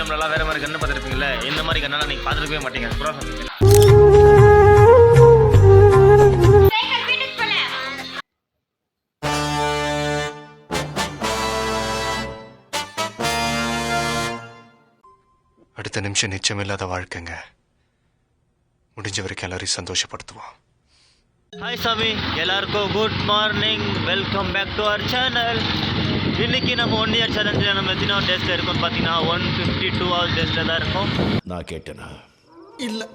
ஃபிலிம்லலாம் வேறு மாதிரி கன்று பார்த்துருப்பீங்களே, இந்த மாதிரி கண்ணெல்லாம் நீங்கள் பார்த்துருக்கவே மாட்டீங்க. புறா சொன்னீங்க. அடுத்த நிமிஷம் நிச்சயமில்லாத வாழ்க்கைங்க. முடிஞ்ச வரைக்கும் எல்லாரையும் சந்தோஷப்படுத்துவோம். ஹாய் சாமி, எல்லாருக்கும் good morning. Welcome back to our channel. இன்னைக்கு நம்ம 1 இயர் சேலஞ்சில் நம்ம எத்தனை டேஸில் இருக்கோம்னு பார்த்தீங்கன்னா 152 ஹவர்ஸ் டேஸில் தான் இருக்கும். நான் கேட்டேனா? இல்லை.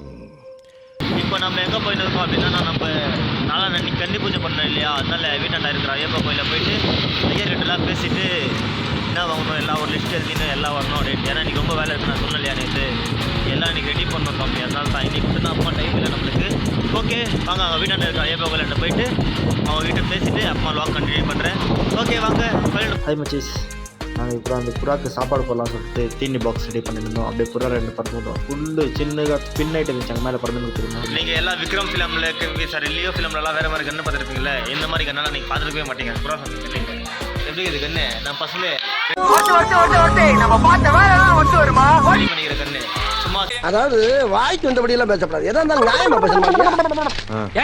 இப்போ நம்ம எங்கே போயிட்டு இருக்கோம் அப்படின்னா, நம்ம நாளான்னைக்கு கன்னி பூஜை பண்ணோம் இல்லையா, அதனால வீட்டாண்டா இருக்கிற ஐயப்பா கோயிலில் போயிட்டு ஐயர்கிட்டலாம் பேசிட்டு என்ன வாங்கணும் எல்லாம் ஒரு லிஸ்ட் எழுதினு எல்லாம் வரணும் அப்படின்னு. ஏன்னா இன்றைக்கி ரொம்ப வேலை இருக்குது, நான் சொன்னலையா நேற்று எல்லாம் இன்றைக்கி ரெடி பண்ணணும் சாமி. அதனால தான் இன்றைக்கி மட்டும் தான் அம்மா டைம் இல்லை நம்மளுக்கு. ஓகே வாங்க, அவங்க வீட்டாண்ட இருக்கிற ஐயப்பா கோயில்கிட்ட போயிட்டு அவங்க வீட்டை பேசிட்டு அம்மா லாக் கண்டினியூ பண்ணுறேன். ஓகே வாங்க. ஹாய் மச்சீஸ், நாங்கள் இப்போ அந்த புறாக்கு சாப்பாடு போடலாம் சொல்லிட்டு தீனி பாக்ஸ் ரெடி பண்ணியிருந்தோம். அப்படியே புறா 2 பறந்துட்டோம். ஃபுல்லு சின்னதாக பின்னாயிட்டு இருந்துச்சு, அங்கே மேலே பறந்து கொடுத்துருந்தோம். நீங்கள் எல்லாம் விக்ரம் ஃபிலிமில் சாரி லியோ ஃபிலிம்லலாம் வேறு மாதிரி கன்று பார்த்துருப்பீங்களே, இந்த மாதிரி கண்ணெல்லாம் நீங்கள் பார்த்துருக்கவே மாட்டீங்க. புறா சொன்னீங்க. எப்படி இது கண்ணு நான் பசங்களே பண்ணிக்கிற கண்ணு சும்மா, அதாவது வாய்க்கு வந்தபடி எல்லாம் பேசப்படாது. எதா இருந்தாலும் நியாயமா பேசணும்.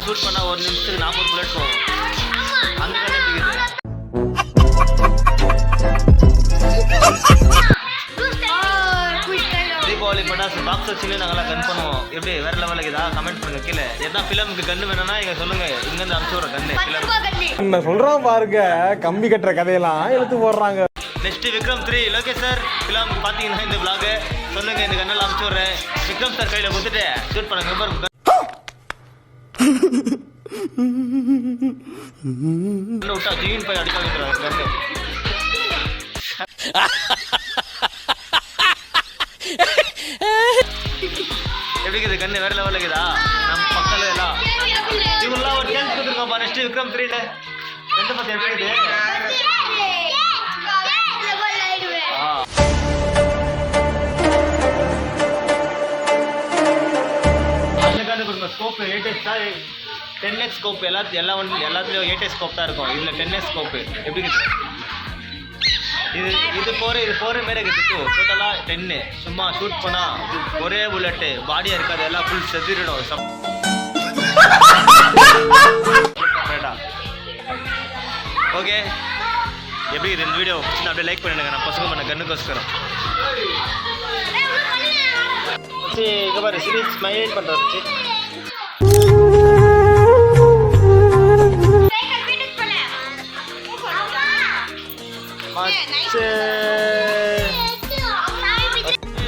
ஷூட் பண்ணா 1 நிமிஷத்துக்கு 40 புல்லட் போகும். அந்த கண்ணு இருக்குது. தீபாவளி பட்டாசு பாக்ஸ் வச்சுன்னு நாங்களாம் கன் பண்ணுவோம். எப்படி வேற லெவலுக்கு ஏதாவது கமெண்ட் பண்ணுங்க கீழே. எதனா ஃபிலிமுக்கு கன்று வேணும்னா இங்கே சொல்லுங்க, இங்கேருந்து அனுப்பிச்சு விட்ற கண்ணு ஃபிலிம். என்ன சொல்றான் பாருங்க, கம்பி கட்டுற கதையெல்லாம் எடுத்து போடுறாங்க. Next Vikram 3 Lokesh sir film பார்த்தீங்கன்னா இந்த vlog சொல்லுங்க, இந்த கண்ணெல்லாம் அனுப்பிச்சு விட்றேன். விக்ரம் சார் கையில் கொடுத்துட்டு ஷூட் பண்ணுங்க. விட்டா ஜீன் போய் அடிக்க வைக்கிறாங்க கண்ணு. எப்படி இருக்குது கண்ணு வேற லெவலில் இருக்குதா? நம்ம பக்கத்துல எல்லாம் இவங்கெல்லாம் ஒரு சான்ஸ் கொடுத்துருக்கோம். நெக்ஸ்ட் விக்ரம் 3ல ரெண்டு பத்தி எப்படி இருக்குது? அந்த கண்ணு கொடுங்க. ஸ்கோப்பு 8x 10x ஸ்கோப் எல்லாத்துலேயும் 8x ஸ்கோப் தான் இருக்கும். இதில் 10x ஸ்கோப்பு எப்படி இருக்குது? இது போகிற மாரி இருக்குது. டோட்டலாக 10. சும்மா ஷூட் பண்ணால் ஒரே புல்லட்டு பாடியாக இருக்காது, எல்லாம் ஃபுல் செதுறிடும். ஓகே, எப்படி இது இந்த வீடியோ சின்ன அப்படியே லைக் பண்ணிடுங்க. நான் பசங்க பண்ண கண்ணுக்கோஸ்கரம் இங்கே பாரு சீரியஸ் ஸ்மைல் பண்ணுறது.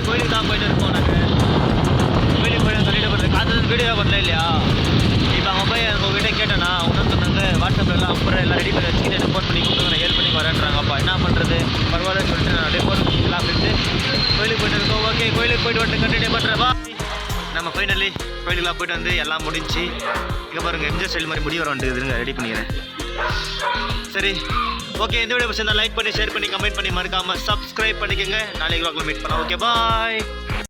கோயிலுக்கு தான் போயிட்டு இருக்கோம். நாங்கள் கோயிலுக்கு போய் சொல்லிட்டு போகிறது காற்று வீடியோ பண்ணல இல்லையா. இப்போ அவங்க போய் உங்ககிட்ட கேட்டேன்னா ஒன்றும் சொன்னாங்க, வாட்ஸ்அப்பில் எல்லாம் அப்புறம் எல்லாம் ரெடி பண்ணி வச்சுக்கிட்டு எனக்கு ஃபோன் பண்ணி கூப்பிட்டு நான் 7 மணிக்கு வரேன்றாங்க. அப்பா என்ன பண்ணுறது, பரவாயில்லன்னு சொல்லிட்டு நான் அப்படியே ஃபோன் பண்ணிக்கலாம் அப்படின்ட்டு கோயிலுக்கு போயிட்டு இருக்கோம். ஓகே, கோயிலுக்கு போயிட்டு வந்துட்டு கண்டினியூ பண்ணுறேன். வா, நம்ம ஃபைனலி கோயிலுக்குலாம் போயிட்டு வந்து எல்லாம் முடிஞ்சு இங்கே பாருங்கள் எம்ஜிஆர் ஸ்டைல் மாதிரி முடி வர வந்துருங்க, ரெடி பண்ணிக்கிறேன். சரி ஓகே, இந்த வீடியோ பிடிச்சிருந்தா லைக் பண்ணி ஷேர் பண்ணி கமெண்ட் பண்ணி மறக்காமல் சப்ஸ்கிரைப் பண்ணிக்கோங்க. நாளைக்கு மீட் பண்ணலாம். Okay bye.